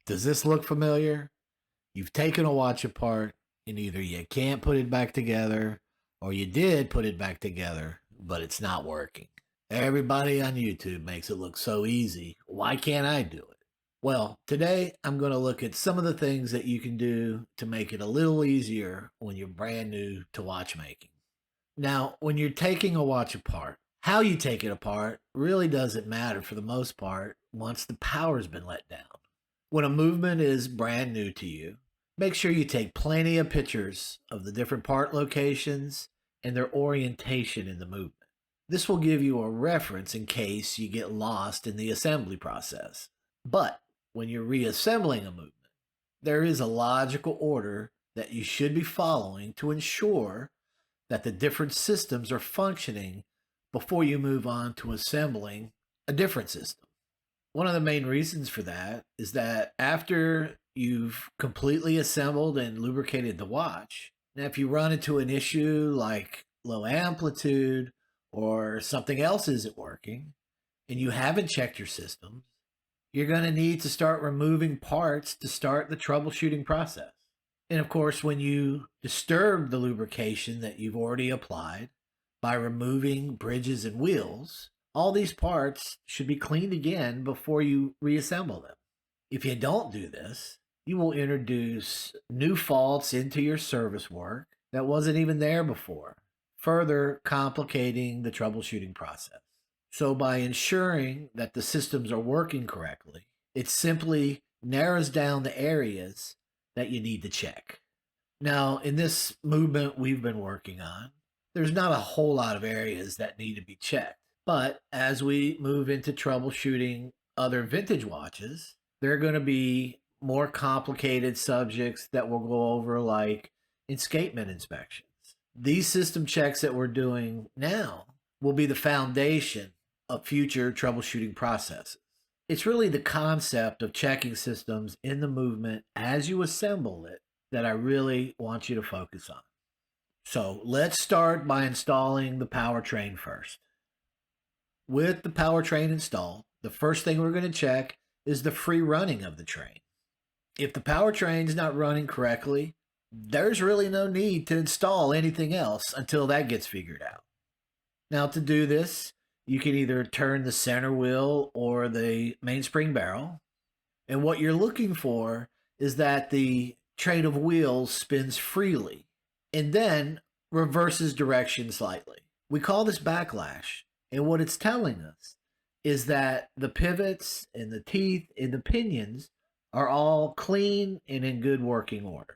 Does this look familiar? You've taken a watch apart and either you can't put it back together or you did put it back together, but it's not working. Everybody on YouTube makes it look so easy. Why can't I do it? Well, today I'm going to look at some of the things that you can do to make it a little easier when you're brand new to watchmaking. Now, when you're taking a watch apart, how you take it apart really doesn't matter for the most part once the power's been let down. When a movement is brand new to you, make sure you take plenty of pictures of the different part locations and their orientation in the movement. This will give you a reference in case you get lost in the assembly process. But when you're reassembling a movement, there is a logical order that you should be following to ensure that the different systems are functioning before you move on to assembling a different system. One of the main reasons for that is that after you've completely assembled and lubricated the watch, now if you run into an issue like low amplitude or something else isn't working and you haven't checked your systems, you're going to need to start removing parts to start the troubleshooting process. And of course, when you disturb the lubrication that you've already applied by removing bridges and wheels, all these parts should be cleaned again before you reassemble them. If you don't do this, you will introduce new faults into your service work that wasn't even there before, further complicating the troubleshooting process. So by ensuring that the systems are working correctly, it simply narrows down the areas that you need to check. Now, in this movement we've been working on, there's not a whole lot of areas that need to be checked. But as we move into troubleshooting other vintage watches, there are going to be more complicated subjects that we'll go over, like escapement inspections. These system checks that we're doing now will be the foundation of future troubleshooting processes. It's really the concept of checking systems in the movement as you assemble it that I really want you to focus on. So let's start by installing the powertrain first. With the powertrain installed, the first thing we're going to check is the free running of the train. If the powertrain's not running correctly, there's really no need to install anything else until that gets figured out. Now, to do this, you can either turn the center wheel or the mainspring barrel. And what you're looking for is that the train of wheels spins freely and then reverses direction slightly. We call this backlash. And what it's telling us is that the pivots and the teeth and the pinions are all clean and in good working order.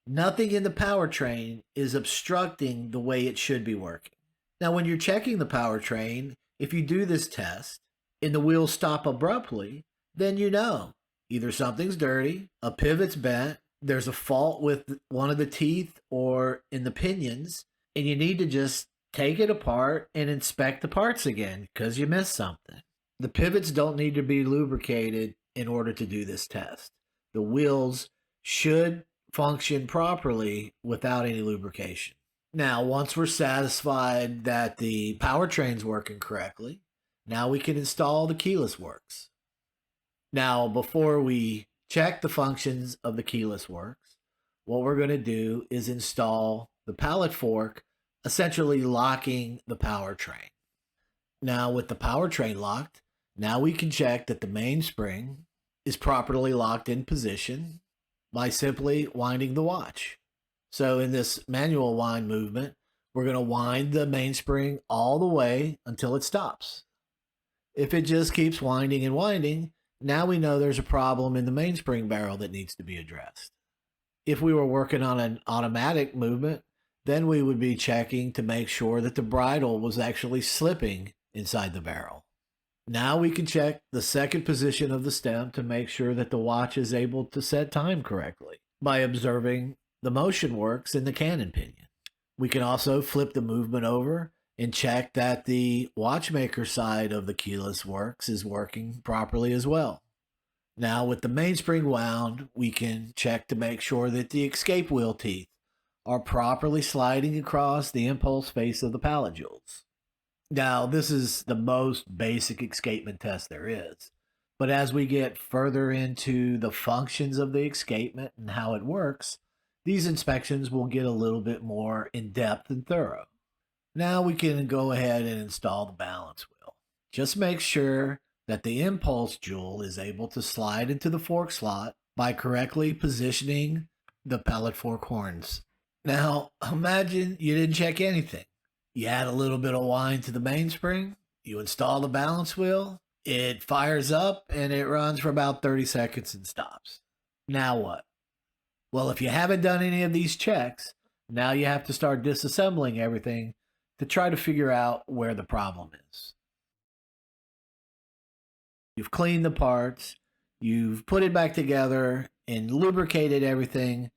Nothing in the powertrain is obstructing the way it should be working. Now, when you're checking the powertrain, if you do this test and the wheels stop abruptly, then you know either something's dirty, a pivot's bent, there's a fault with one of the teeth or in the pinions, and you need to just take it apart and inspect the parts again because you missed something. The pivots don't need to be lubricated in order to do this test. The wheels should function properly without any lubrication. Now, once we're satisfied that the powertrain's working correctly, now we can install the keyless works. Now, before we check the functions of the keyless works, what we're going to do is install the pallet fork, essentially locking the powertrain. Now, with the powertrain locked, now we can check that the mainspring is properly locked in position by simply winding the watch. So in this manual wind movement, we're going to wind the mainspring all the way until it stops. If it just keeps winding and winding, now we know there's a problem in the mainspring barrel that needs to be addressed. If we were working on an automatic movement, then we would be checking to make sure that the bridle was actually slipping inside the barrel. Now we can check the second position of the stem to make sure that the watch is able to set time correctly by observing the motion works in the cannon pinion. We can also flip the movement over and check that the watchmaker side of the keyless works is working properly as well. Now with the mainspring wound, we can check to make sure that the escape wheel teeth are properly sliding across the impulse face of the pallet jewels. Now, this is the most basic escapement test there is, But as we get further into the functions of the escapement and how it works, these inspections will get a little bit more in-depth and thorough. Now we can go ahead and install the balance wheel. Just make sure that the impulse jewel is able to slide into the fork slot by correctly positioning the pellet fork horns. Now, imagine you didn't check anything. You add a little bit of wine to the mainspring, you install the balance wheel, it fires up and it runs for about 30 seconds and stops. Now what? Well, if you haven't done any of these checks, now you have to start disassembling everything to try to figure out where the problem is. You've cleaned the parts, you've put it back together and lubricated everything,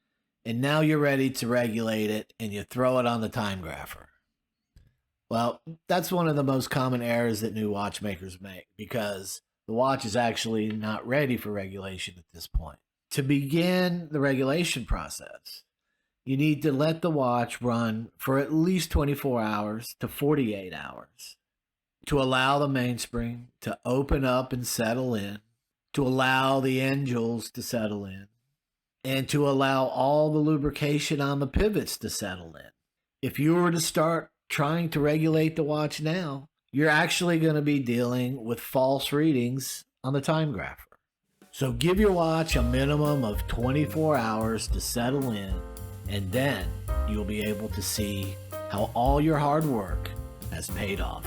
and now you're ready to regulate it and you throw it on the time grapher. Well, that's one of the most common errors that new watchmakers make because the watch is actually not ready for regulation at this point. To begin the regulation process, you need to let the watch run for at least 24 hours to 48 hours to allow the mainspring to open up and settle in, to allow the end jewels to settle in, and to allow all the lubrication on the pivots to settle in. If you were to start trying to regulate the watch now, you're actually going to be dealing with false readings on the time grapher. So give your watch a minimum of 24 hours to settle in, and then you'll be able to see how all your hard work has paid off.